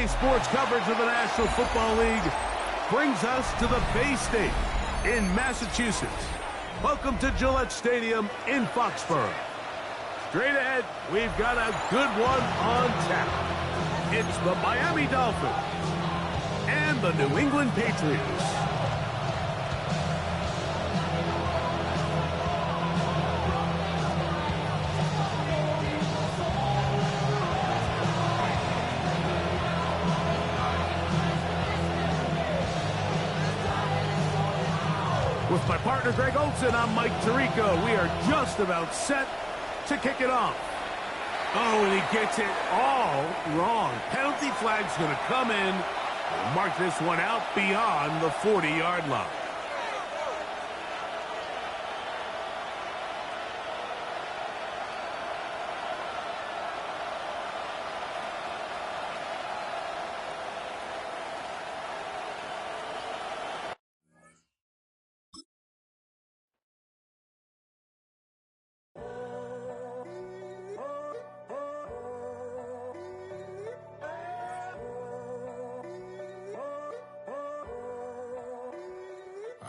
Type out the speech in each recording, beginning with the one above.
Today's sports coverage of the National Football League brings us to the Bay State in Massachusetts. Welcome to Gillette Stadium in Foxborough. Straight ahead, we've got a good one on tap. It's the Miami Dolphins and the New England Patriots. With my partner Greg Olson, I'm Mike Tirico. We are just about set to kick it off. Oh, and he gets it all wrong. Penalty flag's going to come in and mark this one out beyond the 40-yard line.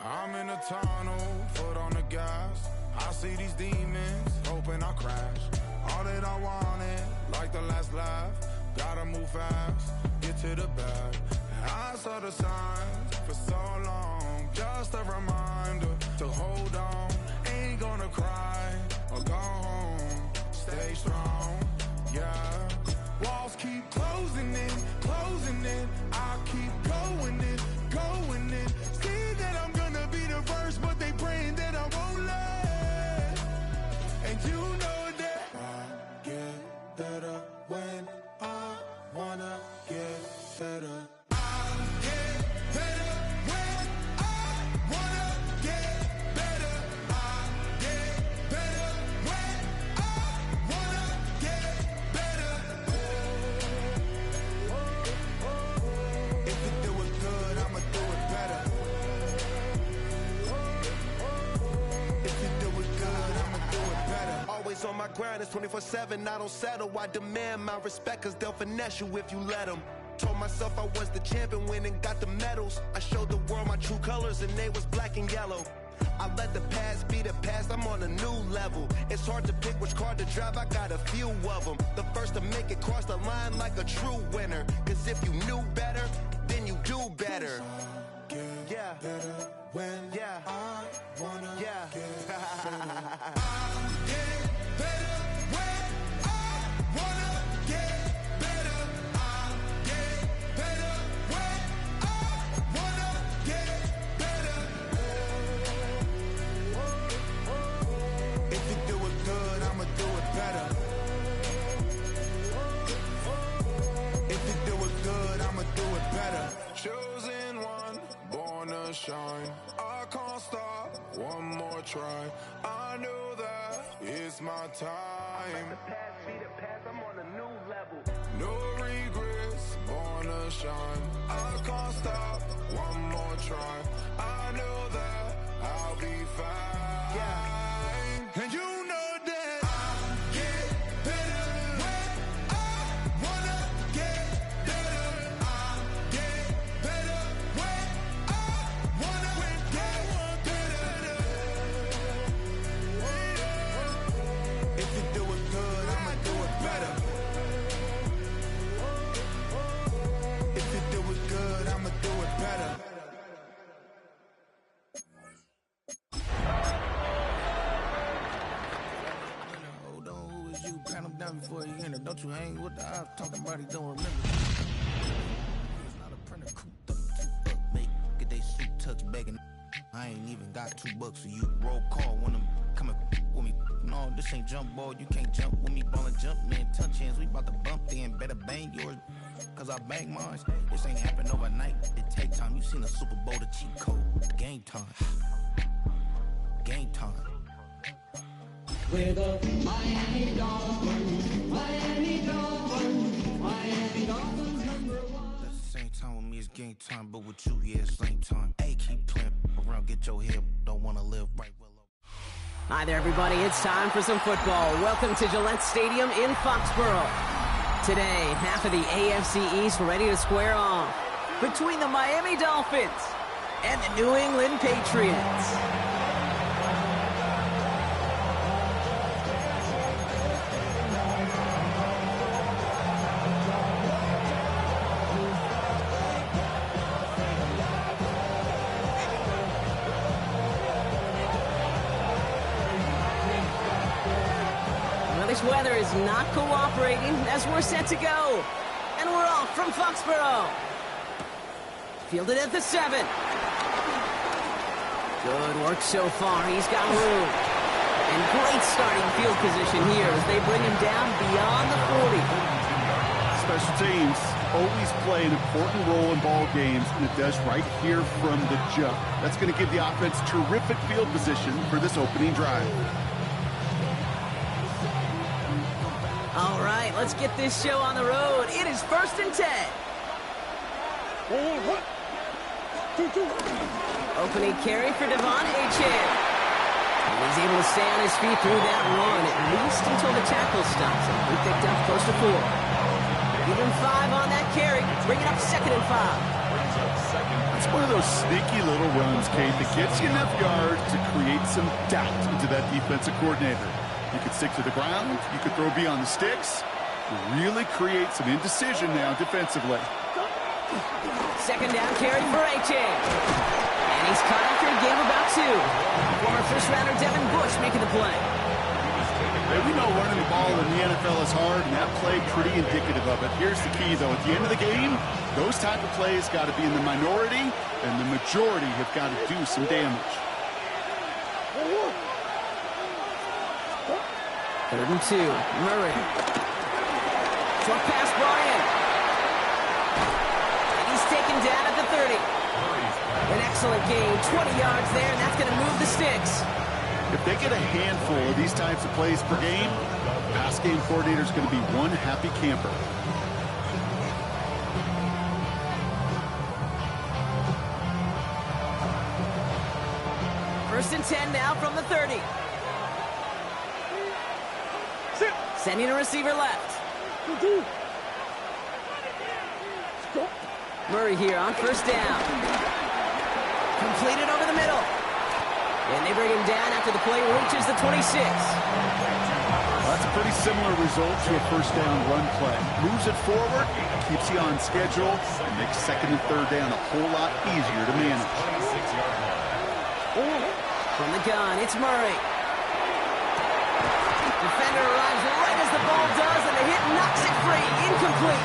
I'm in a tunnel, foot on the gas. I see these demons, hoping I crash. All that I wanted, like the last laugh. Gotta move fast, get to the bag. And I saw the signs for so long. Just a reminder to hold on. Ain't gonna cry or go home. Stay strong, yeah. Walls keep closing in, closing in. I keep going in, going in. See that I'm gonna be the first, but they praying that I won't let. And you know that I get better when I wanna get better. I get better when I wanna get better. I get better when I wanna get better. If you do it good, I'ma do it better. If you do it good, I'ma do it better. Always on my grind, it's 24/7, I don't settle. I demand my respect, cause they'll finesse you if you let them. Told myself I was the champion, went and got the medals. I showed the world my true colors and they was black and yellow. I let the past be the past, I'm on a new level. It's hard to pick which car to drive, I got a few of them. The first to make it cross the line like a true winner. Cause if you knew better, then you do better. Yeah. Better when I wanna Yeah. get better. I get better when I wanna get better. I get better when I wanna get better. If you do it good, I'ma do it better. If you do it good, I'ma do it better. Chosen one, born to shine. I can't stop, one more try. I know that it's my time. The past be the past, I'm on a new level. No regrets, born to shine. I can't stop, one more try. I know that I'll be fine. Yeah. And you know that I get better when I wanna get better. I get better when I wanna get better. If you do it good, I'ma do it better. If you do it good, I'ma do it better. Hold on, who is you? Pat him down before you enter. Don't you hang with the ops talking about he don't remember. He's not a printer, cooped up, too up, make get they suit touch begging. I ain't even got $2 for you. Roll call when I'm coming with me. No, this ain't jump ball. You can't jump with me. Ballin' jump, man. Touch hands. We bout to bump then. Better bang yours, cause I bang mine. This ain't happen overnight. It take time. You seen the Super Bowl, the cheat code. Game time. Game time. We're the Miami Dolphins, Miami Dolphins, Miami Dolphins #1. At the same time with me it's game time, but with you, yeah, it's same time. Hey, keep playing around, get your head. Don't wanna live right well. Hi there, everybody. It's time for some football. Welcome to Gillette Stadium in Foxborough. Today, half of the AFC East ready to square off between the Miami Dolphins and the New England Patriots. This weather is not cooperating as we're set to go. And we're off from Foxborough. Fielded at the 7. Good work so far. He's got room. And great starting field position here as they bring him down beyond the 40. Special teams always play an important role in ball games, and it does right here from the jump. That's going to give the offense terrific field position for this opening drive. All right, let's get this show on the road. It is 1st and 10. Opening carry for Devon Achane. And he's able to stay on his feet through that run, at least until the tackle stops him. He picked up close to 4. Give him 5 on that carry. Bring it up 2nd and 5. It's one of those sneaky little runs, Kate, that gets you enough yards to create some doubt into that defensive coordinator. You could stick to the ground. You could throw beyond the sticks. Really create some indecision now defensively. 2nd down carry for Achane. And he's caught after a game of about 2. Former first-rounder Devin Bush making the play. Hey, we know running the ball in the NFL is hard, and that play pretty indicative of it. Here's the key, though. At the end of the game, those type of plays got to be in the minority, and the majority have got to do some damage. 3rd and 2. Murray. Short pass brought in. And he's taken down at the 30. An excellent game. 20 yards there, and that's going to move the sticks. If they get a handful of these types of plays per game, pass game coordinator is going to be one happy camper. First and 10 now from the 30. Sending a receiver left. Murray here on 1st down. Completed over the middle. And they bring him down after the play reaches the 26. Well, that's a pretty similar result to a 1st down run play. Moves it forward, keeps you on schedule, and makes 2nd and 3rd down a whole lot easier to manage. From the gun, it's Murray. Defender arrives right as the ball does, and the hit knocks it free. Incomplete.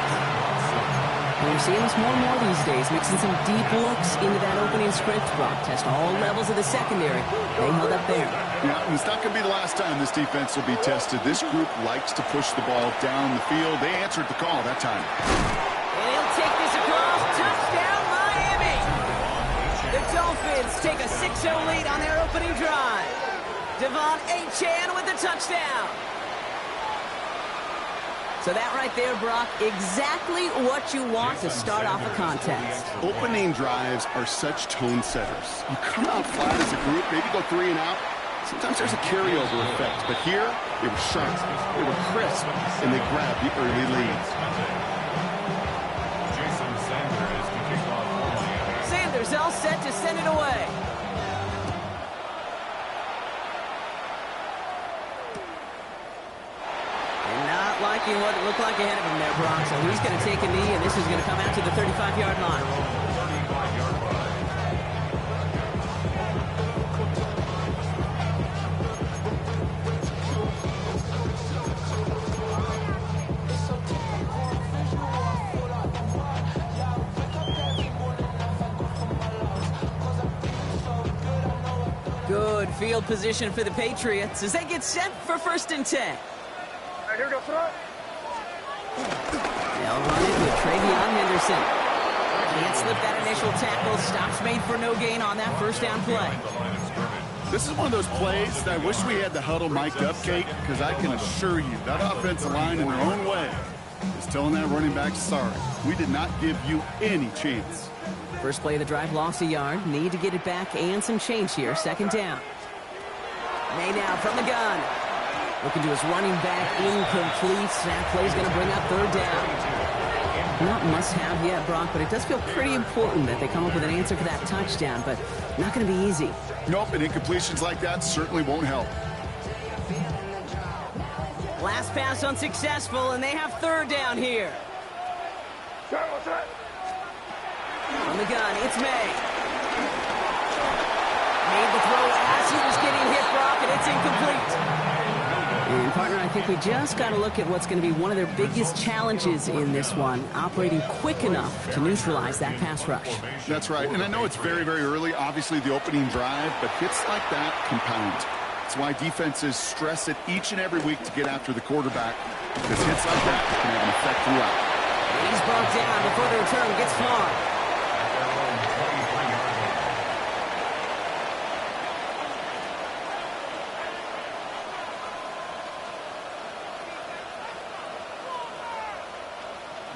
We're seeing this more and more these days, mixing some deep looks into that opening script. Brock test all levels of the secondary. They held up there. Yeah, and it's not going to be the last time this defense will be tested. This group likes to push the ball down the field. They answered the call that time. And he'll take this across. Touchdown, Miami! The Dolphins take a 6-0 lead on their opening drive. Devon Achane with the touchdown. So that right there, Brock, exactly what you want to start off a contest. Opening drives are such tone setters. You come out flat as a group, maybe go 3 and out. Sometimes there's a carryover effect, but here, they were sharp, they were crisp, and they grabbed the early lead. Sanders all set to send it away. Liking what it looked like ahead of him there, Brock. So he's going to take a knee, and this is going to come out to the 35-yard line. Good field position for the Patriots as they get set for 1st and 10. They'll run it with Travion Henderson. Can't slip that initial tackle. Stops made for no gain on that 1st down play. This is one of those plays that I wish we had the huddle mic'd up, Kate, because I can assure you that offensive line in their own way is telling that running back, sorry, we did not give you any chance. First play of the drive, lost a yard. Need to get it back and some change here. 2nd down. May now from the gun. Looking to his running back, incomplete. That play's going to bring up third down. Not must-have yet, Brock, but it does feel pretty important that they come up with an answer for that touchdown, but not going to be easy. Nope, and incompletions like that certainly won't help. Last pass unsuccessful, and they have third down here. On the gun, it's May. Made the throw as he was getting hit, Brock, and it's incomplete. And, partner, I think we just got to look at what's going to be one of their biggest challenges in this one, operating quick enough to neutralize that pass rush. That's right, and I know it's very, very early, obviously the opening drive, but hits like that compound. That's why defenses stress it each and every week to get after the quarterback, because hits like that can have an effect throughout. He's brought down before the return gets far.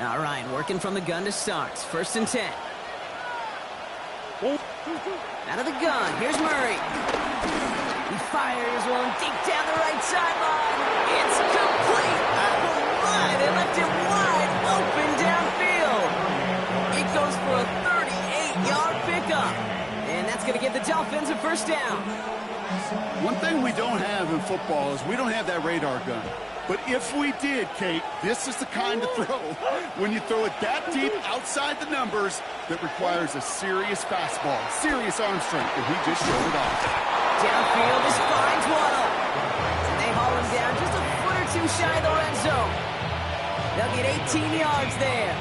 All right, working from the gun to start. 1st and 10. Out of the gun, here's Murray. He fires one deep down the right sideline. It's complete. Oh my, they left it wide open downfield. It goes for a 38-yard pickup. And that's going to give the Dolphins a first down. One thing we don't have in football is we don't have that radar gun. But if we did, Kate, this is the kind of throw when you throw it that deep outside the numbers that requires a serious fastball, serious arm strength, and he just showed it off. Downfield is finds Waddle. They haul him down just a foot or two shy of the red zone. They'll get 18 yards there,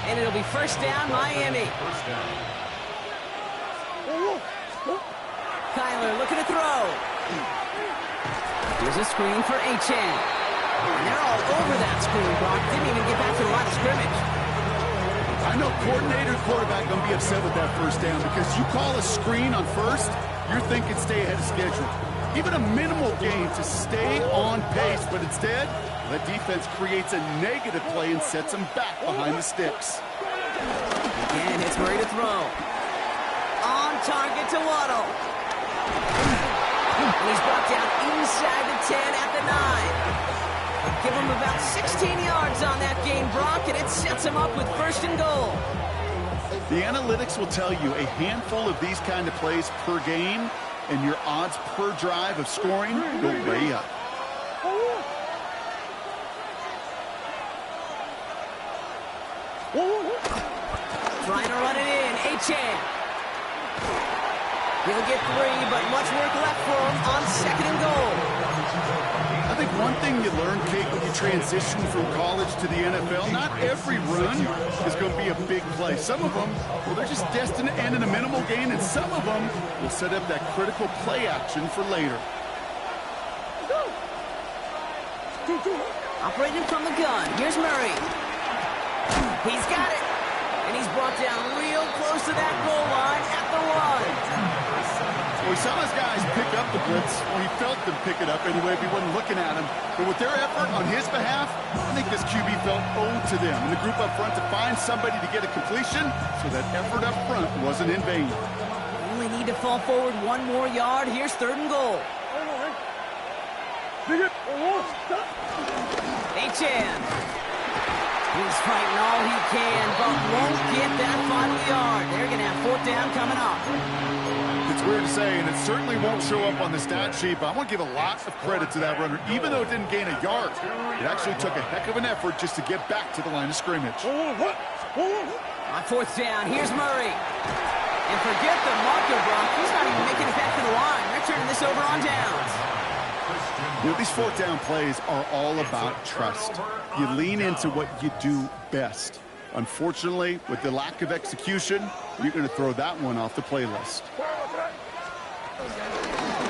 and it'll be first down, Miami. Kyler looking to throw. Here's a screen for Achane. And they're all over that screen, Brock. Didn't even get back to the line of scrimmage. I know coordinator and quarterback going to be upset with that first down because you call a screen on first, you're thinking stay ahead of schedule. Even a minimal gain to stay on pace, but instead, the defense creates a negative play and sets them back behind the sticks. Again, it's Murray to throw. On target to Waddle. And he's brought down inside the 10 at the 9. Give him about 16 yards on that game, Brock, and it sets him up with 1st and goal. The analytics will tell you a handful of these kind of plays per game, and your odds per drive of scoring go way up. Trying to run it in, Achane. He'll get 3, but much work left for him on 2nd and goal. I think one thing you learn, Kate, when you transition from college to the NFL, not every run is going to be a big play. Some of them, well, they're just destined to end in a minimal gain, and some of them will set up that critical play action for later. Operating from the gun, here's Murray. He's got it. And he's brought down real close to that goal line at the 1. Well, we saw his guys pick up the blitz, or he felt them pick it up anyway if he wasn't looking at him. But with their effort on his behalf, I think this QB felt owed to them and the group up front to find somebody to get a completion, so that effort up front wasn't in vain. Only need to fall forward 1 more yard. Here's 3rd and goal. Achane. He's fighting all he can, but won't get that final yard. They're going to have 4th down coming up. It's weird to say, and it certainly won't show up on the stat sheet, but I want to give a lot of credit to that runner. Even though it didn't gain a yard, it actually took a heck of an effort just to get back to the line of scrimmage. On 4th down, here's Murray. And forget the marker, Brock. He's not even making it back to the line. They're turning this over on downs. You know, these 4th down plays are all about trust. You lean into what you do best. Unfortunately, with the lack of execution, you're going to throw that one off the playlist.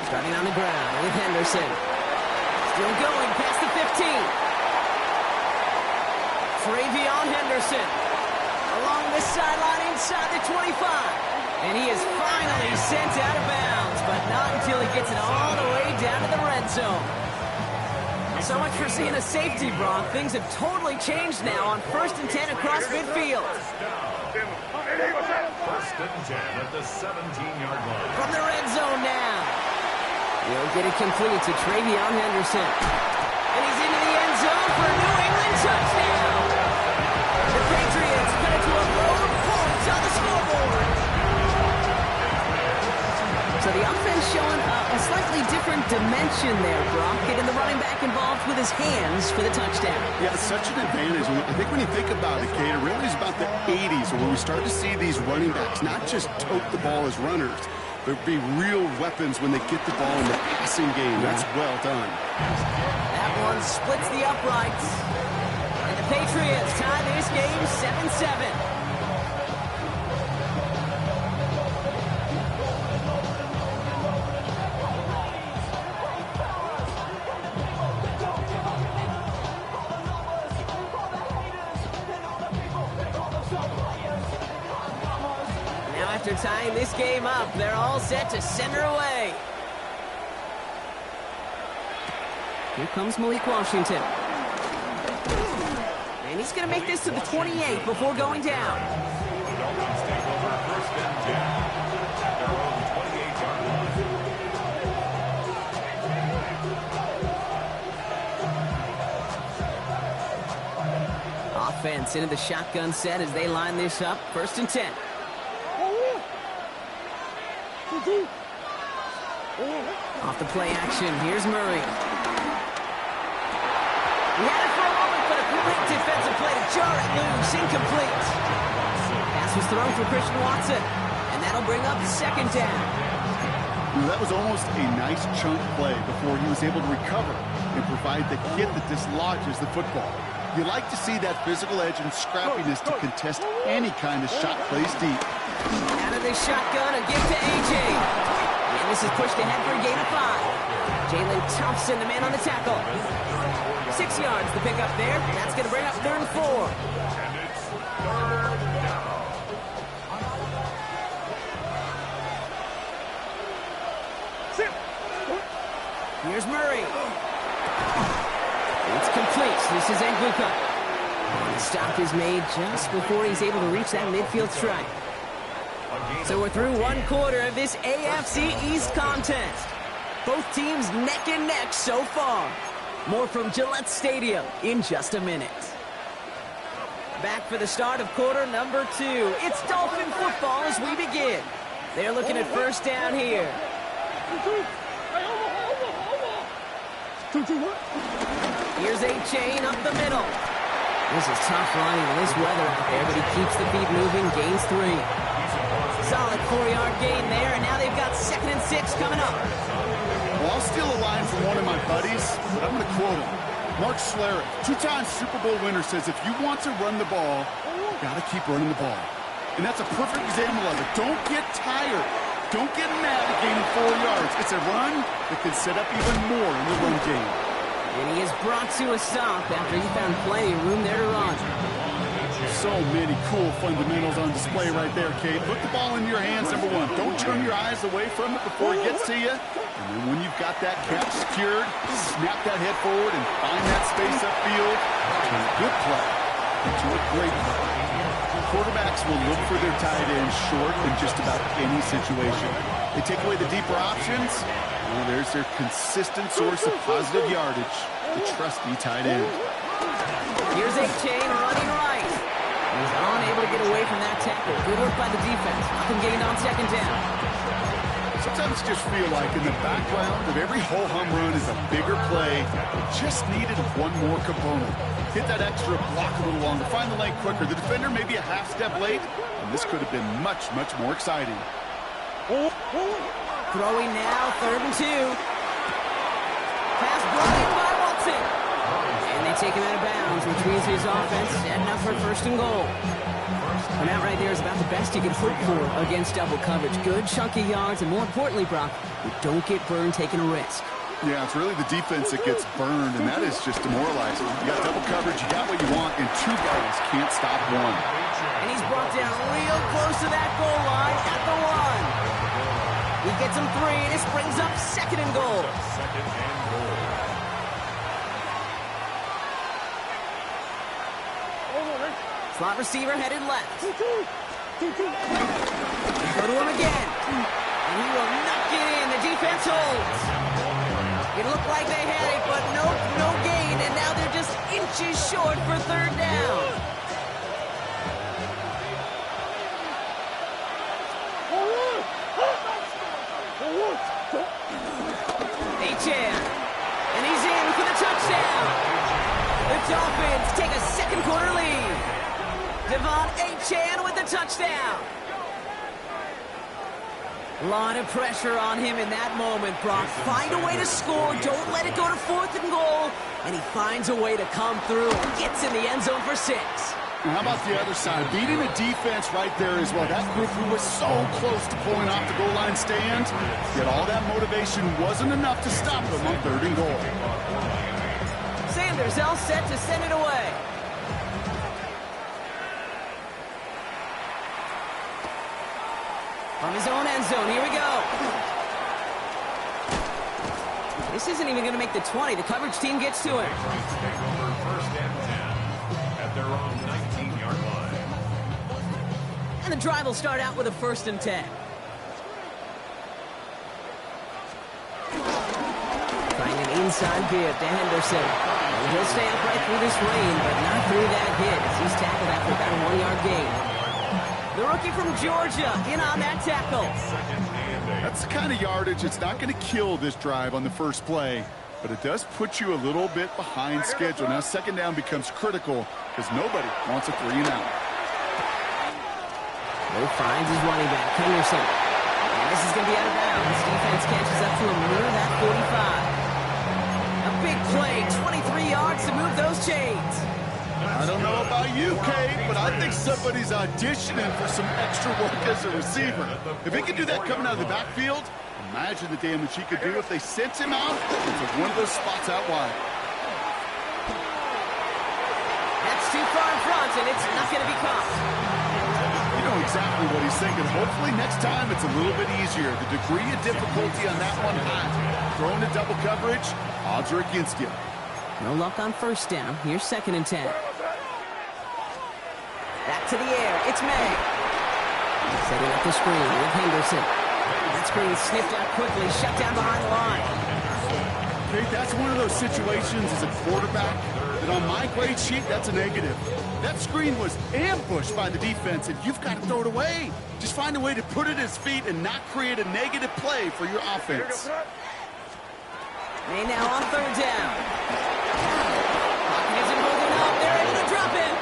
Starting on the ground with Henderson. Still going past the 15. Travion Henderson along the sideline inside the 25. And he is finally sent out of bounds, but not until he gets it all the way down to the red zone. So much for seeing a safety, Brock. Things have totally changed now on 1st and 10 across midfield. 1st and 10 at the 17-yard line. From the red zone now. He'll get it complete to Travion Henderson. And he's into the end zone for a New England touchdown. The Patriots cut it to a row of points on the scoreboard. So the offense showing a slightly different dimension there, Brock. Getting the running back involved with his hands for the touchdout. Yeah, it's such an advantage. I think when you think about it, Kate, it really is about the 80s where we start to see these running backs not just tote the ball as runners, but be real weapons when they get the ball in the passing game. That's well done. That one splits the uprights. And the Patriots tie this game 7-7. After tying this game up, they're all set to center away. Here comes Malik Washington. And he's going to make this to the 28 before going down. Offense into the shotgun set as they line this up. 1st and 10. Off the play action, here's Murray. He had it for a moment, but a great defensive play to jar it loose, incomplete. Pass was thrown for Christian Watson, and that'll bring up 2nd down. That was almost a nice chunk play before he was able to recover and provide the hit that dislodges the football. You like to see that physical edge and scrappiness to contest any kind of shot plays deep. Out of this shotgun, a give to A.J. And this is pushed ahead for a gain of 5. Jalen Thompson, the man on the tackle. 6 yards the pickup there. That's going to bring up 3rd and 4. Here's Murray. It's complete. This is Nguka. And the stop is made just before he's able to reach that midfield strike. So we're through 1 quarter of this AFC East contest. Both teams neck and neck so far. More from Gillette Stadium in just a minute. Back for the start of quarter number 2. It's Dolphin football as we begin. They're looking at 1st down here. Here's A-Chain up the middle. This is tough running in this weather out there, but he keeps the feet moving, gains 3. Solid 4-yard gain there, and now they've got 2nd and 6 coming up. Well, I'll steal a line from one of my buddies, but I'm going to quote him. Mark Schlereth, 2-time Super Bowl winner, says if you want to run the ball, you got to keep running the ball. And that's a perfect example of it. Don't get tired. Don't get mad at gaining 4 yards. It's a run that can set up even more in the run game. And he is brought to a stop after he found plenty of room there to run. So many cool fundamentals on display right there, Kate. Put the ball in your hands, number 1. Don't turn your eyes away from it before it gets to you. And then when you've got that catch secured, snap that head forward and find that space upfield. To a good play, to a great play. Quarterbacks will look for their tight ends short in just about any situation. They take away the deeper options. Well, there's their consistent source of positive yardage, the trusty tight end. Here's A-Chain running right. He's unable to get away from that tackle. Good work by the defense. Nothing gained on 2nd down. Sometimes you just feel like in the background of every ho-hum run is a bigger play. It just needed one more component. Hit that extra block a little longer. Find the lane quicker. The defender may be a half step late, and this could have been much, much more exciting. Throwing now, 3rd and 2. Pass brought in by Watson. And they take him out of bounds, which means his offense setting up for 1st and goal. And that right there is about the best you can hope for against double coverage. Good chunky yards, and more importantly, Brock, you don't get burned taking a risk. Yeah, it's really the defense that gets burned, and that is just demoralizing. You got double coverage, you got what you want, and 2 guys can't stop 1. And he's brought down real close to that goal line at the 1. He gets him 3, and this brings up 2nd and goal. Slot receiver headed left. Go to him again. And he will knock it in. The defense holds. It looked like they had it, but nope, no gain. And now they're just inches short for third down. Achane. And he's in for the touchdown. The Dolphins take a second quarter lead. Devon Achane with the touchdown. A lot of pressure on him in that moment, Brock. Find a way to score. Don't let it go to 4th and goal. And he finds a way to come through and gets in the end zone for 6. And how about the other side? Beating the defense right there as well. That group who was so close to pulling off the goal line stand, yet all that motivation wasn't enough to stop them on 3rd and goal. Sanders all set to send it away. From his own end zone, here we go. This isn't even going to make the 20. The coverage team gets to him. First and 10 at their own 19-yard line. And the drive will start out with a 1st and 10. Trying an inside give to Henderson. And he'll stay upright through this rain, but not through that hit as he's tackled after about a 1-yard gain. The rookie from Georgia in on that tackle. That's the kind of yardage it's not going to kill this drive on the first play, but it does put you a little bit behind schedule. Now 2nd down becomes critical because nobody wants a 3 and out. Mo finds his running back, Henderson. And this is going to be out of bounds. Defense catches up to him near that 45. A big play, 23 yards to move those chains. I don't know about you, Kate, but I think somebody's auditioning for some extra work as a receiver. If he can do that coming out of the backfield, imagine the damage he could do if they sent him out into one of those spots out wide. That's too far in front, and it's not going to be caught. You know exactly what he's thinking. Hopefully next time it's a little bit easier. The degree of difficulty on that one high. Throwing to double coverage, odds are against you. No luck on 1st down. Here's 2nd and 10. Back to the air. It's May. Setting up the screen with Henderson. That screen sniffed out quickly, shut down behind the line. Kate, that's one of those situations as a quarterback that on my grade sheet, that's a negative. That screen was ambushed by the defense, and you've got to throw it away. Just find a way to put it at his feet and not create a negative play for your offense. May now on 3rd down. Isn't moving up. They're able to drop it.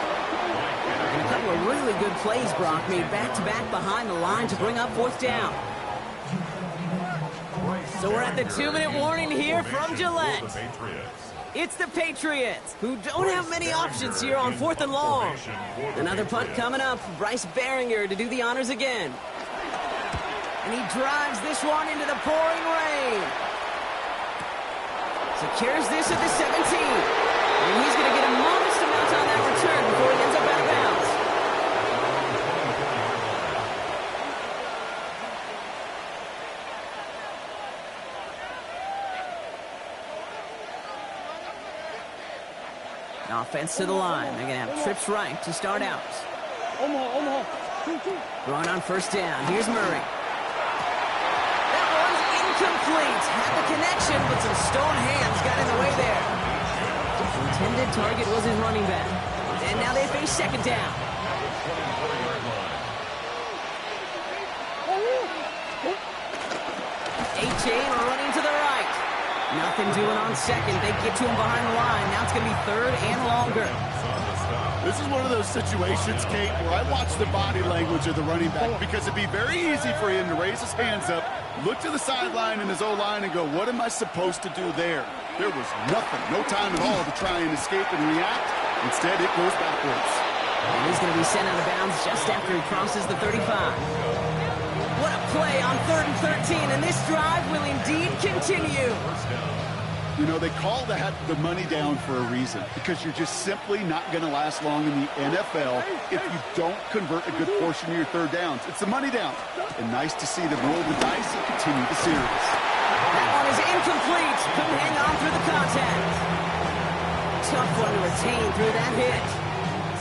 And a couple of really good plays, Brock, made back-to-back behind the line to bring up 4th down. So we're at the 2-minute warning here from Gillette. It's the Patriots, who don't have many options here on 4th and long. Another punt coming up. Bryce Behringer to do the honors again. And he drives this one into the pouring rain. Secures this at the 17. And he's going to get a modest amount on that return before he ends up out of bounds. Offense to the line. They're going to have trips right to start out. Throwing on 1st down. Here's Murray. That one's incomplete. Had the connection, but some stone hands got in the way there. The intended target was his running back. And now they face 2nd down. Achane running to the right. Nothing doing on 2nd. They get to him behind the line. Now it's going to be 3rd and longer. This is one of those situations, Kate, where I watch the body language of the running back because it'd be very easy for him to raise his hands up, look to the sideline in his O-line and go, what am I supposed to do there? There was nothing, no time at all to try and escape and react. Instead, it goes backwards. And he's going to be sent out of bounds just after he crosses the 35. What a play on 3rd and 13, and this drive will indeed continue. You know, they call that the money down for a reason because you're just simply not going to last long in the NFL if you don't convert a good portion of your 3rd downs. It's the money down. And nice to see them roll the dice and continue the series. That one is incomplete. Couldn't hang on through the contact. Tough one to retain through that hit.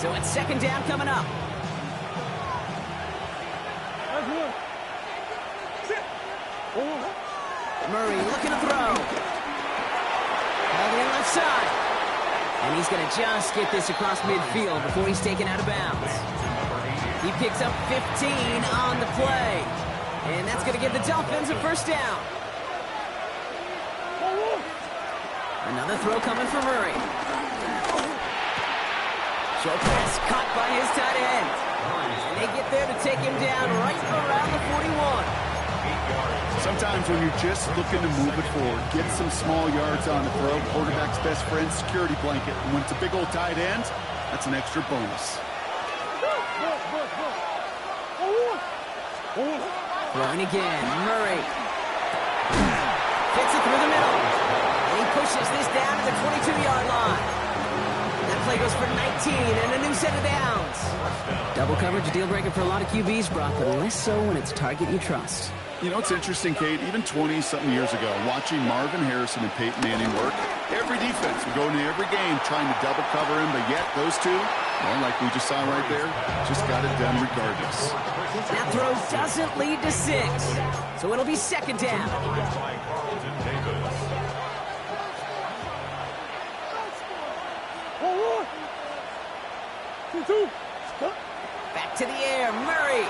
So it's 2nd down coming up. And he's going to just get this across midfield before he's taken out of bounds. He picks up 15 on the play. And that's going to give the Dolphins a first down. Another throw coming from Murray. Short pass caught by his tight end. And they get there to take him down right around the 41. Sometimes when you're just looking to move it forward, get some small yards on the throw, quarterback's best friend, security blanket. And when it's a big old tight end, that's an extra bonus. Throwing again, Murray. Fits it through the middle. And he pushes this down to the 22-yard line. That play goes for 19 and a new set of downs. Double coverage, a deal breaker for a lot of QBs, Brock, but less so when it's target you trust. You know, it's interesting, Kate, even 20-something years ago, watching Marvin Harrison and Peyton Manning work, every defense would go into every game trying to double cover him, but yet those two, well, like we just saw right there, just got it done regardless. That throw doesn't lead to 6, so it'll be second down. Back to the air, Murray.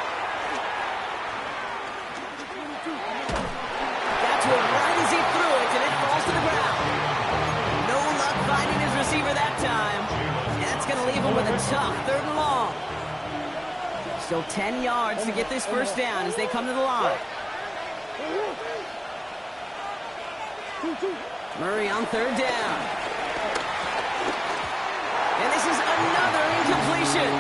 Got to him right as he threw it, and it falls to the ground. No luck finding his receiver that time. And that's going to leave him with a tough 3rd and long. Still 10 yards to get this first down as they come to the line. Murray on 3rd down. And this is another incompletion.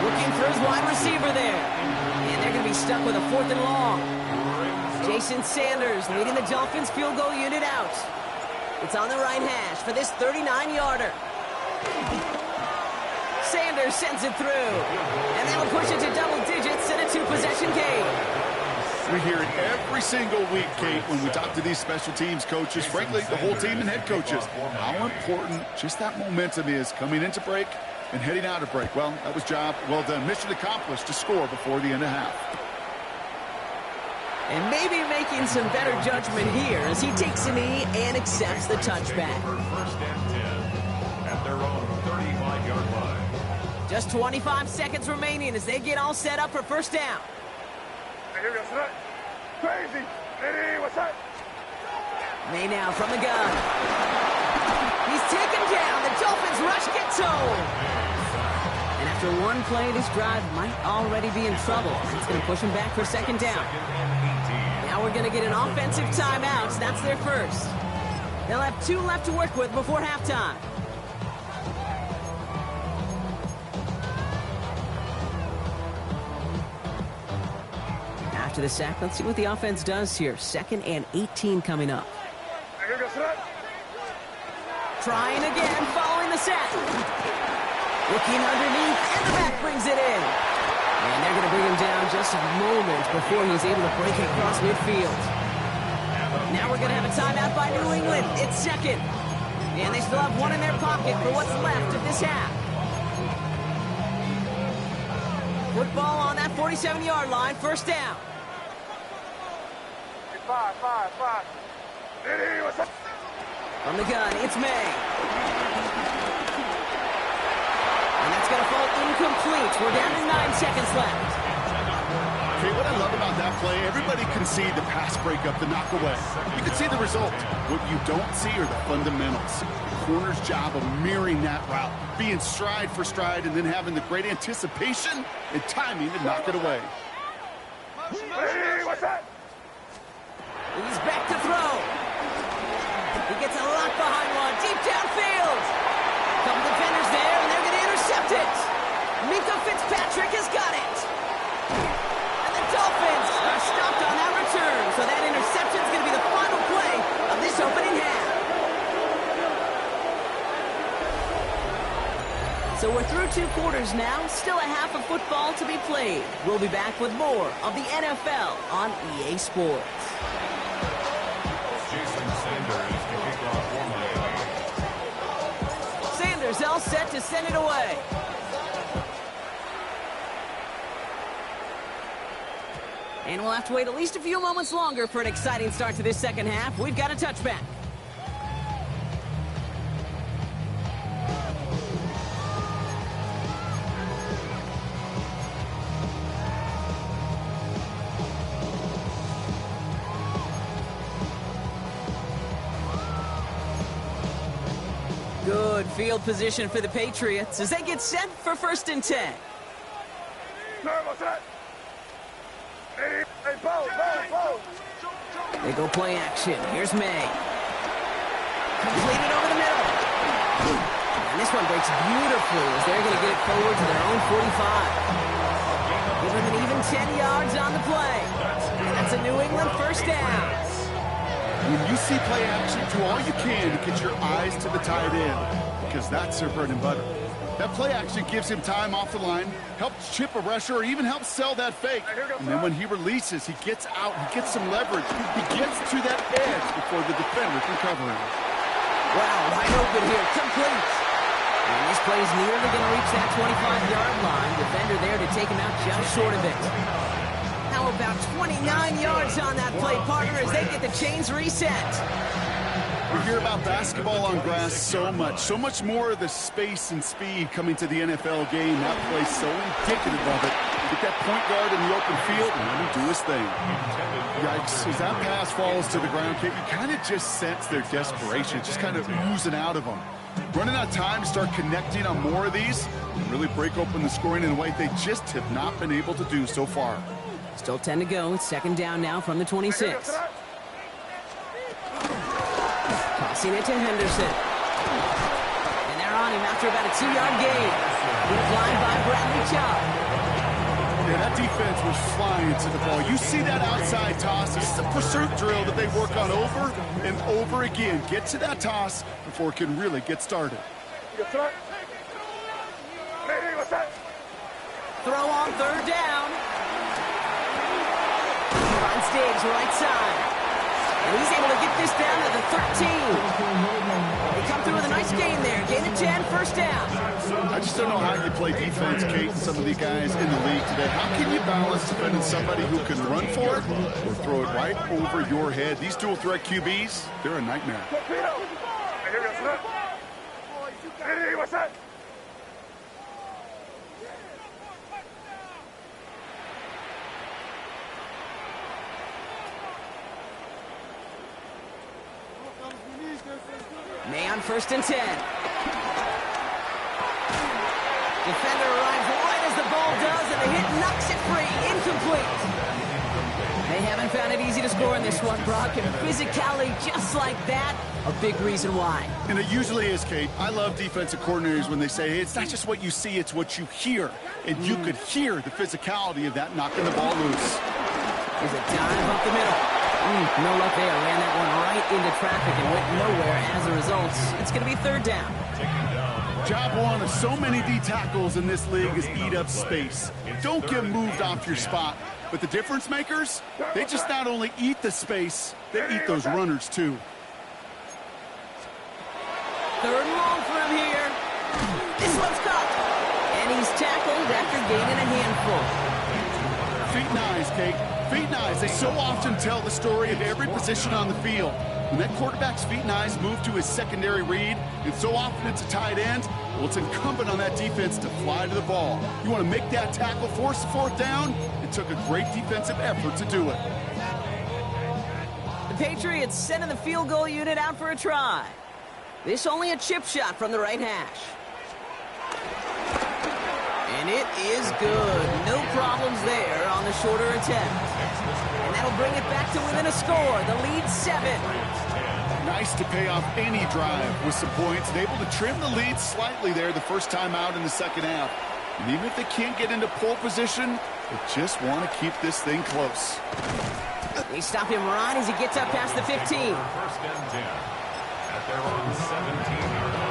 Looking for his wide receiver there. And they're going to be stuck with a 4th and long. Jason Sanders leading the Dolphins field goal unit out. It's on the right hash for this 39-yarder. Sanders sends it through. And that'll push it to double digits in a 2-possession game. We hear it every single week, Kate, when we talk to these special teams coaches, frankly, the whole team and head coaches, how important just that momentum is coming into break and heading out of break. Well, that was job well done. Mission accomplished to score before the end of half. And maybe making some better judgment here as he takes a knee and accepts the touchback. First and 10 at their own 35-yard line. Just 25 seconds remaining as they get all set up for first down. Crazy. What's that? May now from the gun. He's taken down. The Dolphins rush gets home. And after one play, this drive might already be in trouble. It's going to push him back for second down. Now we're going to get an offensive timeout. That's their first. They'll have 2 left to work with before halftime. After the sack, let's see what the offense does here. 2nd and 18 coming up. Trying again, following the sack. Looking underneath, and the back brings it in. And they're going to bring him down just a moment before he's able to break it across midfield. Now we're going to have a timeout by New England. It's 2nd. And they still have 1 in their pocket for what's left of this half. Football on that 47-yard line, first down. 5. What's up? From the gun, it's May. And that's going to fall incomplete. We're down to 9 seconds left. Okay, what I love about that play, everybody can see the pass breakup, the knock away. You can see the result. What you don't see are the fundamentals. The corner's job of mirroring that route, being stride for stride, and then having the great anticipation and timing to knock it away. What's that? He's back to throw. He gets a lock behind one, deep downfield. Couple defenders there, and they're going to intercept it. Minka Fitzpatrick has got it. And the Dolphins are stopped on that return, so that interception is going to be the final play of this opening half. So we're through 2 quarters now, still a half of football to be played. We'll be back with more of the NFL on EA Sports. Sanders all set to send it away. And we'll have to wait at least a few moments longer for an exciting start to this second half. We've got a touchback. field position for the Patriots as they get set for 1st and 10. They go play action. Here's May. Completed over the middle. And this one breaks beautifully as they're going to get it forward to their own 45. Give them an even 10 yards on the play. And that's a New England 1st down. When you see play action, do all you can to get your eyes to the tight end, because that's their bread and butter. That play action gives him time off the line, helps chip a rusher, or even helps sell that fake. And then when he releases, he gets out, he gets some leverage. He gets to that edge before the defender can cover him. Wow, wide open here, complete. And this play's nearly going to reach that 25-yard line. Defender there to take him out just short of it. How about 29 yards on that play, partner, as they get the chains reset. We hear about basketball on grass so much more of the space and speed coming to the NFL game. That play's so indicative of it. Get that point guard in the open field and let him do his thing. Yikes, as that pass falls to the ground, you kind of just sense their desperation, just kind of oozing out of them. Running out of time to start connecting on more of these and really break open the scoring in a way they just have not been able to do so far. Still 10 to go. It's 2nd down now from the 26. Tossing it to Henderson. And they're on him after about a 2-yard gain. Good line by Bradley Chubb. Yeah, that defense was flying to the ball. You see that outside toss. This is a pursuit drill that they work on over and over again. Get to that toss before it can really get started. Throw on 3rd down. Finds Diggs right side. And he's able to get this down to the 13. They come through with a nice gain there. Gain of 10, 1st down. I just don't know how you play defense, Kate, and some of the guys in the league today. How can you balance defending somebody who can run for it or throw it right over your head? These dual threat QBs, they're a nightmare. May on 1st and 10. Defender arrives right as the ball does, and the hit knocks it free. Incomplete. They haven't found it easy to score in this one, Brock, and physicality just like that, a big reason why. And it usually is, Kate. I love defensive coordinators when they say, hey, it's not just what you see, it's what you hear. And you could hear the physicality of that knocking the ball loose. There's a dive up the middle. No luck there. Ran that one right into traffic and went nowhere as a result. It's going to be 3rd down. Job one of so many D tackles in this league is eat up space. Don't get moved off your spot. But the difference makers, they just not only eat the space, they eat those runners too. 3rd and long for him here. This one's caught. And he's tackled after gaining a handful. Feet and eyes, Kate. Feet and eyes. They so often tell the story of every position on the field. When that quarterback's feet and eyes move to his secondary read, and so often it's a tight end, well, it's incumbent on that defense to fly to the ball. You want to make that tackle, force the 4th down? It took a great defensive effort to do it. The Patriots sending the field goal unit out for a try. This only a chip shot from the right hash. And it is good. No problems there on the shorter attempt. And that'll bring it back to within a score. The lead 7. Nice to pay off any drive with some points and able to trim the lead slightly there the first time out in the 2nd half. And even if they can't get into pole position, they just want to keep this thing close. They stop him right as he gets up past the 15. 1st and 10 at their own 17-yard line.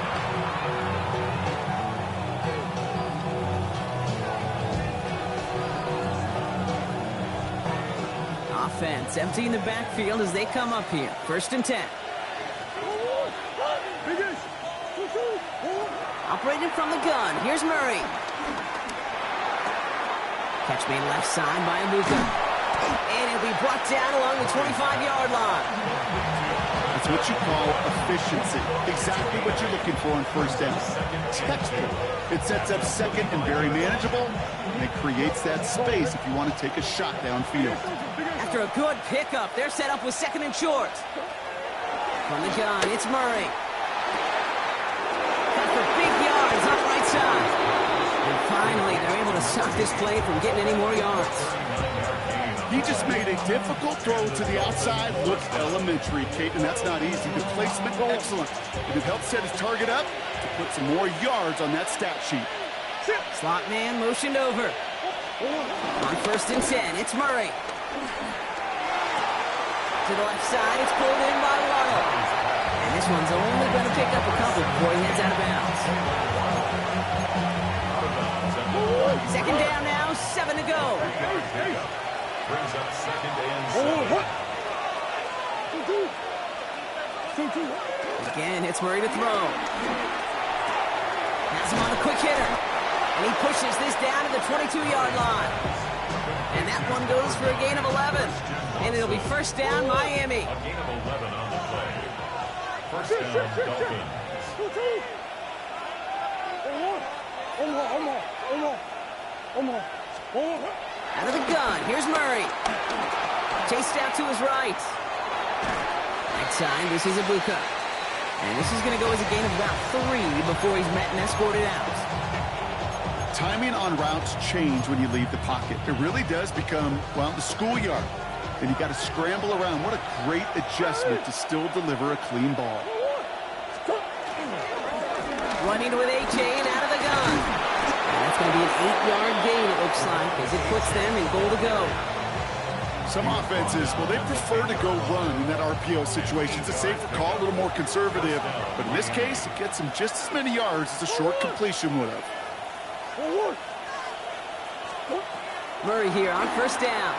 Offense emptying the backfield as they come up here. 1st and 10. Operating from the gun. Here's Murray. Catch made left side by Amuka. And it'll be brought down along the 25-yard line. That's what you call efficiency. Exactly what you're looking for on 1st down. Textbook. It sets up 2nd and very manageable. And it creates that space if you want to take a shot downfield. After a good pickup, they're set up with 2nd and short. From the gun, it's Murray. Cut for inside. And finally, they're able to stop this play from getting any more yards. He just made a difficult throw to the outside. Looked elementary, Kate, and that's not easy. The placement, excellent. And it helped set his target up to put some more yards on that stat sheet. Slot man motioned over. On 1st and 10, it's Murray. To the left side, it's pulled in by Waddle. And this one's only going to pick up a couple before he heads out of bounds. Second down now, 7 to go. Brings up second and 7. Again, it's Murray to throw. Has him on a quick hitter. And he pushes this down to the 22-yard line. And that one goes for a gain of 11. And it'll be first down, Miami. A gain of 11 on the play. First down, Dolphins. Out of the gun, here's Murray. Chased out to his right. Next time, this is Ibuka. And this is going to go as a gain of about 3 before he's met and escorted out. Timing on routes change when you leave the pocket. It really does become, well, the schoolyard. And you got to scramble around. What a great adjustment to still deliver a clean ball. Running with AJ and out of the gun. And that's going to be an 8-yard gain, it looks like, as it puts them in goal to go. Some offenses, well, they prefer to go run in that RPO situation. It's a safer call, a little more conservative. But in this case, it gets them just as many yards as a short completion would have. Murray here on 1st down.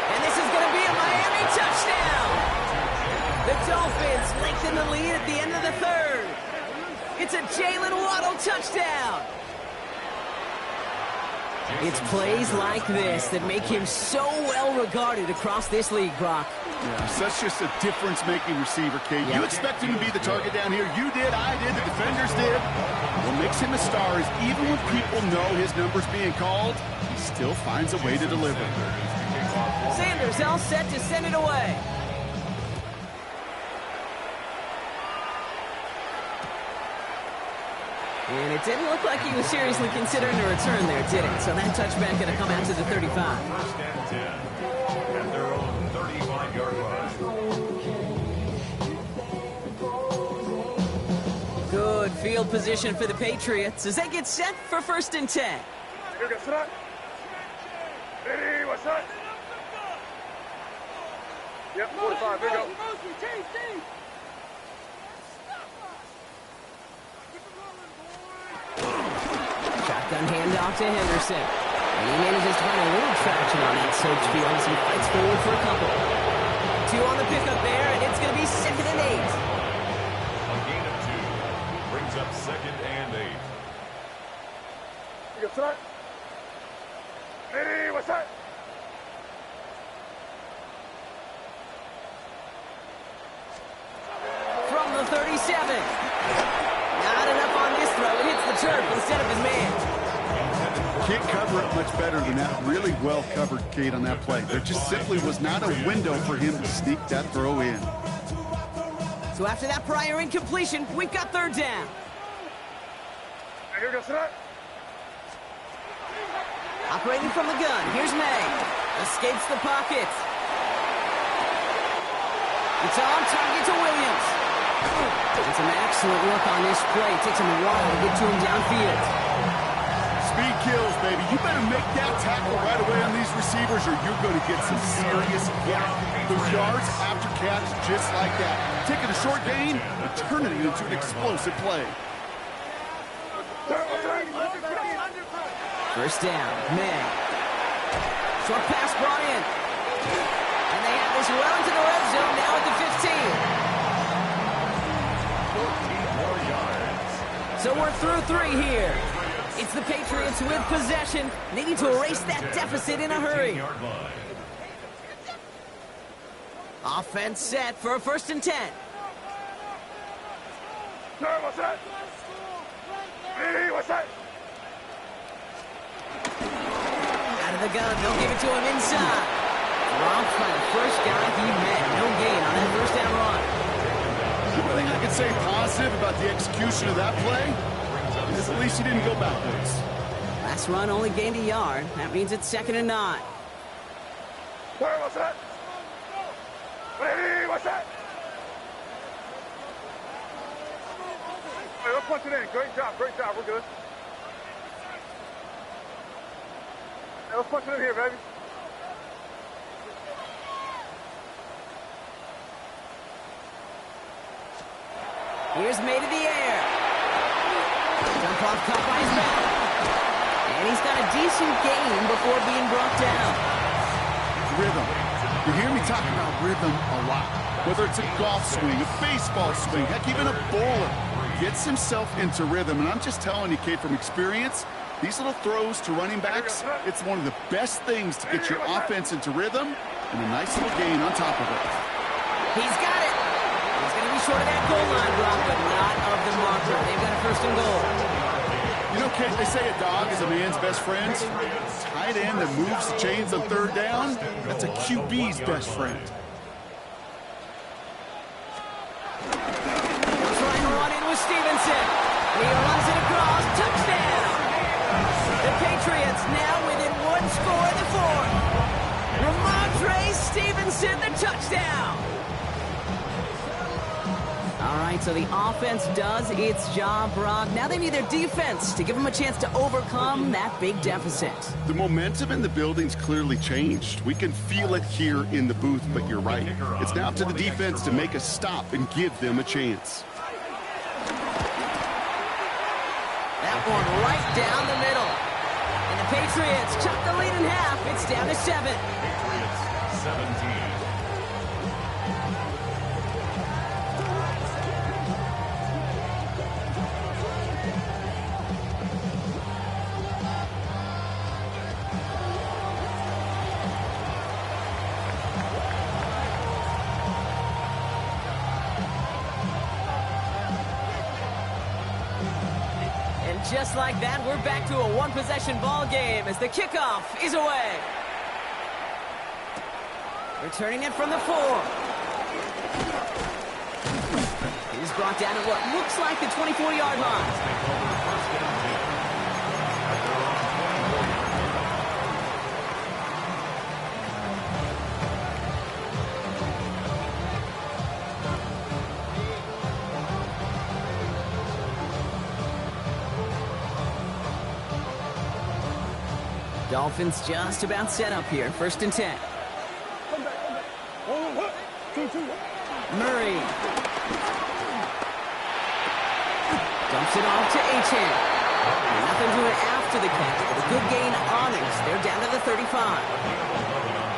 And this is going to be a Miami touchdown. The Dolphins lengthen the lead at the end of the 3rd. It's a Jalen Waddle touchdown. It's plays like this that make him so well regarded across this league, Brock. Yeah, so that's just a difference-making receiver, Kate. You expect him to be the target down here. You did, I did, the defenders did. What makes him a star is even when people know his number's being called, he still finds a way to deliver. Sanders all set to send it away. And it didn't look like he was seriously considering a return there, did it? So that touchback going to come out to the 35. First and 10 at their own 35-yard line. Good field position for the Patriots as they get set for 1st and 10. Ready, what's that? Yep, 45, here we go. Shotgun handoff to Henderson. And he manages to find a little traction on that search field as he fights forward for a couple. 2 on the pickup there, and it's going to be 2nd and 8. A gain of 2 brings up 2nd and 8. You got that? Ready, what's that? From the 37. Not enough on this throw. It hits the turf instead of his man. Can't cover it much better than that. Really well covered, Kate, on that play. There just simply was not a window for him to sneak that throw in. So after that prior incompletion, we've got 3rd down. Here goes that. Operating from the gun, here's May. Escapes the pocket. It's on target to Williams. It's an excellent look on this play. It takes him a while to get to him downfield. Speed kills, baby. You better make that tackle right away on these receivers or you're going to get some serious yak. Those yards after catch just like that. Taking a short gain and turning it into an explosive play. 1st down, May. Short pass brought in. And they have this well into the red zone now at the 15. 14 more yards. So we're through 3 here. It's the Patriots with possession. They need to erase that deficit in a hurry. Offense set for a 1st and 10. What's that? Ready, what's that? Out of the gun, they'll give it to him inside. Dropped by the first guy he met. No gain on that 1st down run. The thing I can say positive about the execution of that play, At least he didn't go backwards. Last run only gained a yard. That means it's 2nd and 9. Where was that? Ready, what's that? Hey, let's punch it in. Great job, we're good. Hey, let's punch it in here, baby. Here's made in the air. Dump off caught by his back. And he's got a decent gain before being brought down. Rhythm. You hear me talking about rhythm a lot. Whether it's a golf swing, a baseball swing, heck, even a bowler gets himself into rhythm. And I'm just telling you, Kate, from experience, these little throws to running backs, it's one of the best things to get your offense into rhythm and a nice little gain on top of it. He's got it. He's going to be short of that goal line, Brock, but not of the marker. They've got a 1st and goal. You know, Kate, they say a dog is a man's best friend. Tight end that moves the chains on 3rd down, that's a QB's best friend. Trying to run in with Stevenson. He runs it across. Touchdown. The Patriots now within 1 score in the 4th. Ramondre Stevenson, the touchdown. All right, so the offense does its job, Brock. Now they need their defense to give them a chance to overcome that big deficit. The momentum in the building's clearly changed. We can feel it here in the booth, but you're right. It's now up to the defense to make a stop and give them a chance. That one right down the middle. And the Patriots cut the lead in half. It's down to 7. Patriots 17. Just like that, we're back to a 1-possession ball game as the kickoff is away. Returning it from the 4. He's brought down at what looks like the 24-yard line. Dolphins just about set up here. 1st and 10. Murray. Dumps it off to Achane. Nothing doing after the catch, but a good gain on it. They're down to the 35.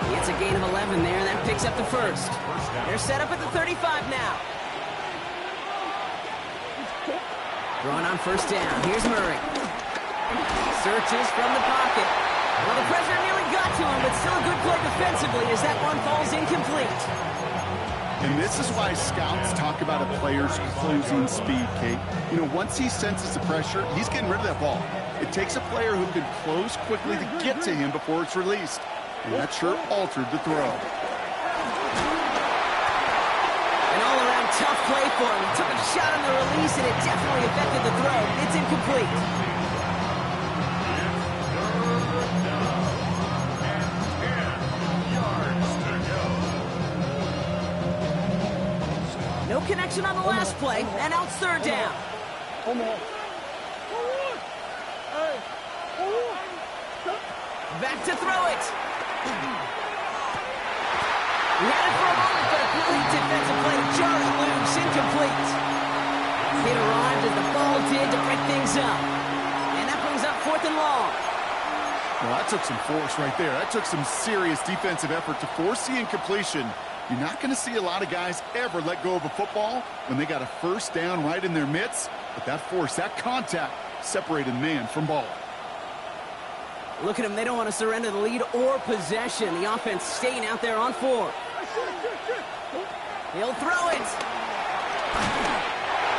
He gets a gain of 11 there, and that picks up the 1st. They're set up at the 35 now. Throwing on 1st down. Here's Murray. Searches from the pocket. Well, the pressure nearly got to him, but still a good play defensively as that one falls incomplete. And this is why scouts talk about a player's closing speed, Kate. You know, once he senses the pressure, he's getting rid of that ball. It takes a player who can close quickly to get to him before it's released. And that sure altered the throw. An all-around tough play for him. He took a shot on the release, and it definitely affected the throw. It's incomplete. No connection on the last play, and now it's 3rd down. Back to throw it. He had it for a moment, but a brilliant defensive play to jar it loose, incomplete. It arrived as the ball did to break things up. And that brings up 4th and long. Well, that took some force right there. That took some serious defensive effort to force the incompletion. You're not going to see a lot of guys ever let go of a football when they got a 1st down right in their midst. But that force, that contact, separated man from ball. Look at them. They don't want to surrender the lead or possession. The offense staying out there on 4. He'll throw it.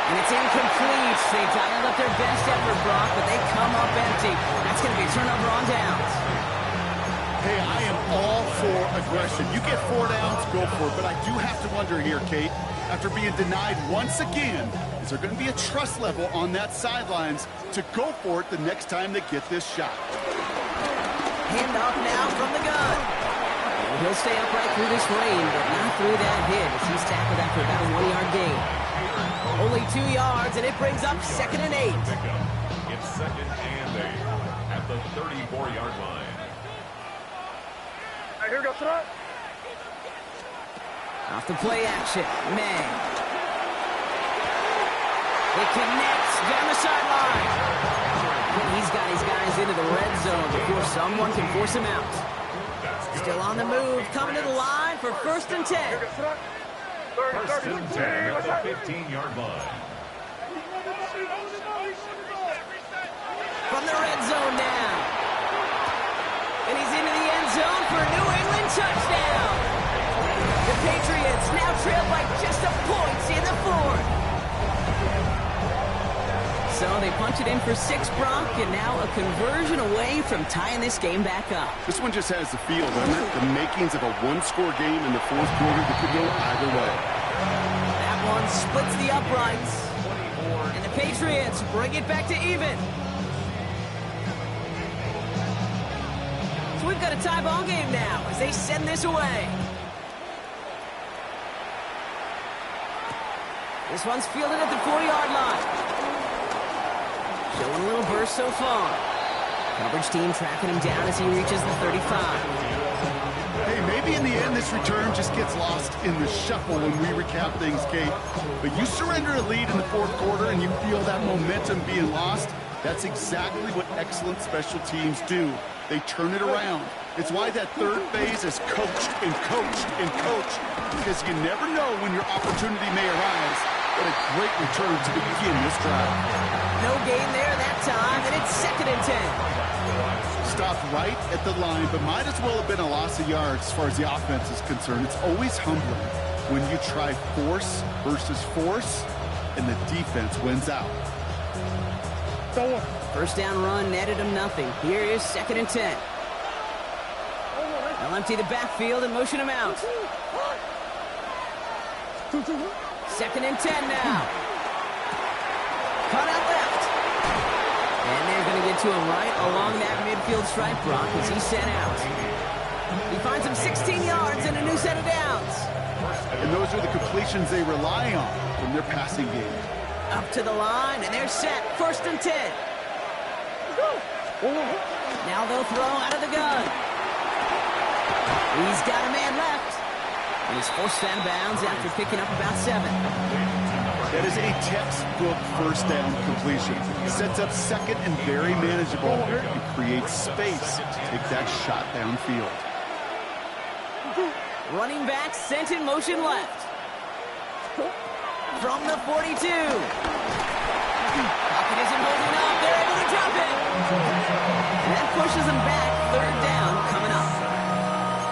And it's incomplete. They dialed up their best effort, Brock, but they come up empty. That's going to be a turnover on downs. Hey, I am all for aggression. You get 4 downs, go for it. But I do have to wonder here, Kate, after being denied once again. Is there going to be a trust level on that sidelines to go for it the next time they get this shot? Handoff now from the gun. And he'll stay upright through this rain, but not through that hit as he's tackled after about a 1-yard gain. Only 2 yards, and it brings up 2nd and 8. It's 2nd and 8 at the 34-yard line. Hey, here we go, tonight. Off the play action, May. It connects down the sideline. He's got his guys into the red zone before someone can force him out. Still on the move, coming to the line for 1st and 10. First and 10 at the 15-yard line. From the red zone now. And he's into the end zone for a New England touchdown. The Patriots now trail by just a point in the 4th. So they punch it in for 6, Brock, and now a conversion away from tying this game back up. This one just has the feel, doesn't it? The makings of a one-score game in the 4th quarter that could go either way. That one splits the uprights. And the Patriots bring it back to even. So we've got a tie ball game now as they send this away. This one's fielded at the 40-yard line. Showing a little burst so far. Coverage team tracking him down as he reaches the 35. Hey, maybe in the end this return just gets lost in the shuffle when we recap things, Kate. But you surrender a lead in the 4th quarter and you feel that momentum being lost. That's exactly what excellent special teams do. They turn it around. It's why that 3rd phase is coached and coached and coached, because you never know when your opportunity may arise. What a great return to begin this drive. No gain there that time, and it's 2nd and 10. Stopped right at the line, but might as well have been a loss of yards as far as the offense is concerned. It's always humbling when you try force versus force, and the defense wins out. First down run netted him nothing. Here is 2nd and 10. They'll empty the backfield and motion him out. 2nd and 10 now. Cut out left. And they're going to get to him right along that midfield stripe, Brock, as he's sent out. He finds him 16 yards and a new set of downs. And those are the completions they rely on from their passing game. Up to the line, and they're set. 1st and 10. Now they'll throw out of the gun. He's got a man left. And he's forced out of bounds after picking up about 7. That is a textbook first down completion. Sets up 2nd and very manageable and creates space to take that shot downfield. Running back sent in motion left. From the 42. Pocket isn't holding up. They're able to drop it. And that pushes them back. 3rd down coming up.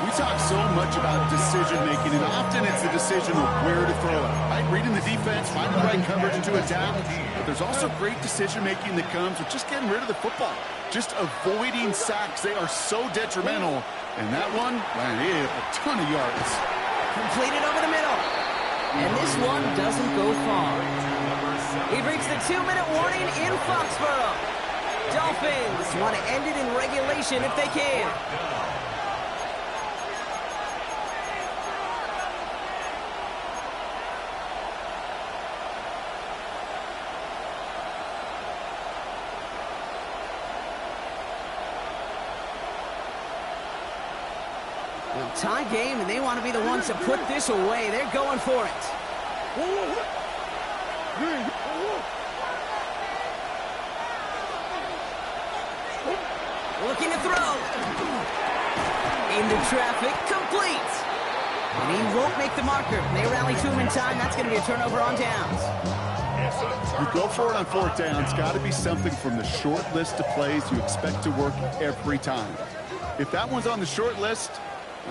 We talk so much about decision-making, and often it's the decision of where to throw it, right? Reading the defense, finding the right coverage to attack. But there's also great decision-making that comes with just getting rid of the football, just avoiding sacks. They are so detrimental. And that one, man, it hit a ton of yards. Completed over the middle. And this one doesn't go far. We've reached the 2-minute warning in Foxborough. Dolphins want to end it in regulation if they can. Tie game, and they want to be the ones to put this away. They're going for it. Looking to throw. Into traffic, complete. And he won't make the marker. They rally to him in time. That's going to be a turnover on downs. You go for it on 4th down. It's got to be something from the short list of plays you expect to work every time. If that one's on the short list,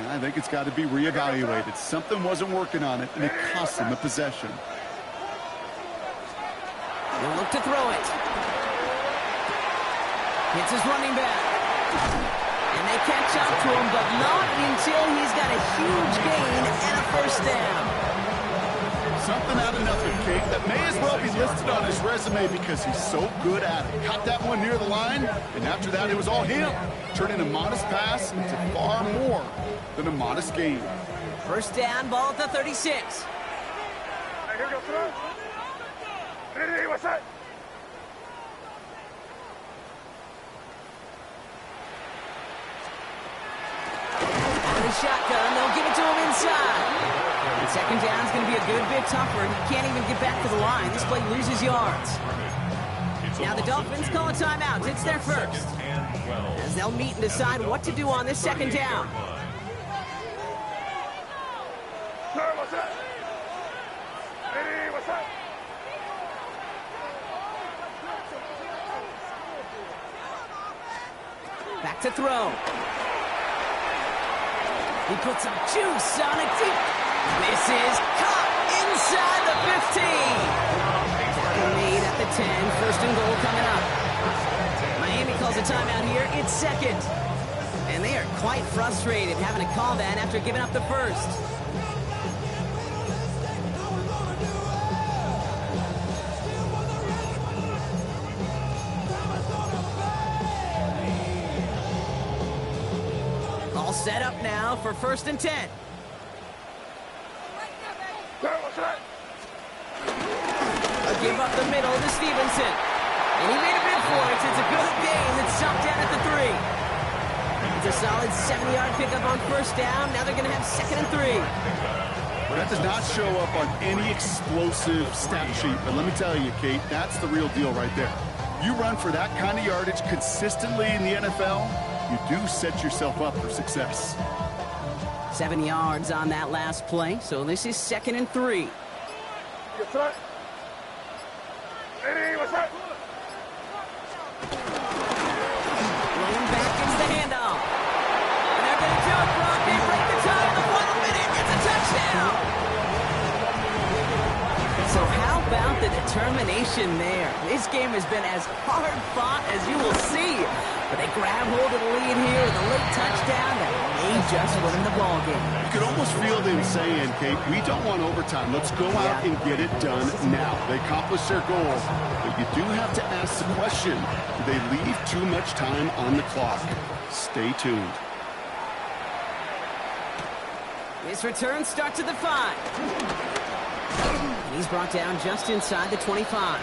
I think it's got to be reevaluated. Something wasn't working on it, and it cost him a possession. He'll look to throw it. Hits his running back. And they catch up to him, but not until he's got a huge gain and a 1st down. Something out of nothing, Kate, that may as well be listed on his resume because he's so good at it. Caught that one near the line, and after that, it was all him. Turning a modest pass into far more than a modest game. First down, ball at the 36. Hey, here we go, son. Hey, what's that? Out of the shotgun, they'll give it to him inside. And second down's going to be a good bit tougher. He can't even get back to the line. This play loses yards. Now the Dolphins call a timeout. It's their first. As they'll meet and decide what to do on this second down. Sir, what's that? Hey, what's that? Back to throw. He puts some juice on it deep. This is caught inside the 15. Tackle made at the 10. First and goal coming up. Miami calls a timeout here. It's second. And they are quite frustrated having to call that after giving up the first. All set up now for first and 10. A give up the middle to Stevenson. And he made a bid for it. It's a good game that's stopped down at the 3. It's a solid 70-yard pickup on first down. Now they're going to have second and 3. Well, that does not show up on any explosive stat sheet. But let me tell you, Kate, that's the real deal right there. You run for that kind of yardage consistently in the NFL, you do set yourself up for success. 7 yards on that last play, so this is second and 3. Yes, sir. Hey, what's that? Running back gets the handoff. And they're going to do it, Brock. They break the tie in the final minute. It's a touchdown. So how about the determination there? This game has been as hard fought as you will see. But they grab hold of the lead here with a late touchdown that may just win them the ball game. You could almost feel them saying, Kate, we don't want overtime. Let's go out and get it done now. They accomplished their goal, but you do have to ask the question, do they leave too much time on the clock? Stay tuned. This return starts at the 5. And he's brought down just inside the 25.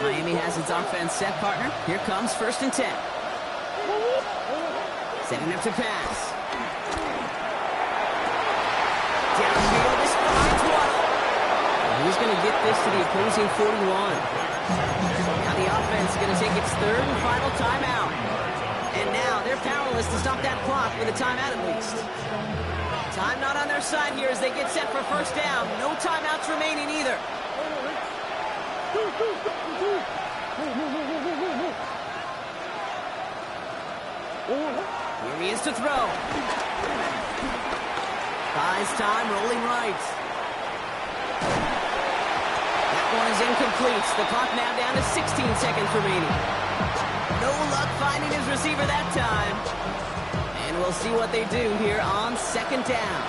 Miami has its offense set, partner. Here comes first and 10. Setting up to pass. Downfield, this finds Waddle. He's going to get this to the opposing 41. Now the offense is going to take its third and final timeout. And now they're powerless to stop that clock with a timeout at least. Time not on their side here as they get set for first down. No timeouts remaining either. Here he is to throw. Buys time, rolling right. That one is incomplete. The clock now down to 16 seconds remaining. No luck finding his receiver that time. And we'll see what they do here on second down.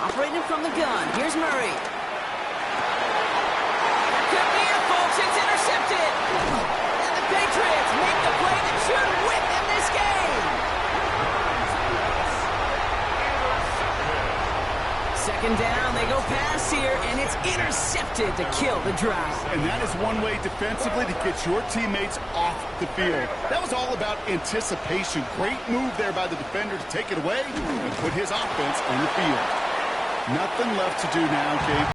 Operating from the gun. Here's Murray. That could be it, folks. It's intercepted. And the Patriots make the play that should win them this game. Second down. They go pass here, and it's intercepted to kill the drive. And that is one way defensively to get your teammates off the field. That was all about anticipation. Great move there by the defender to take it away and put his offense on the field. Nothing left to do now, Kate.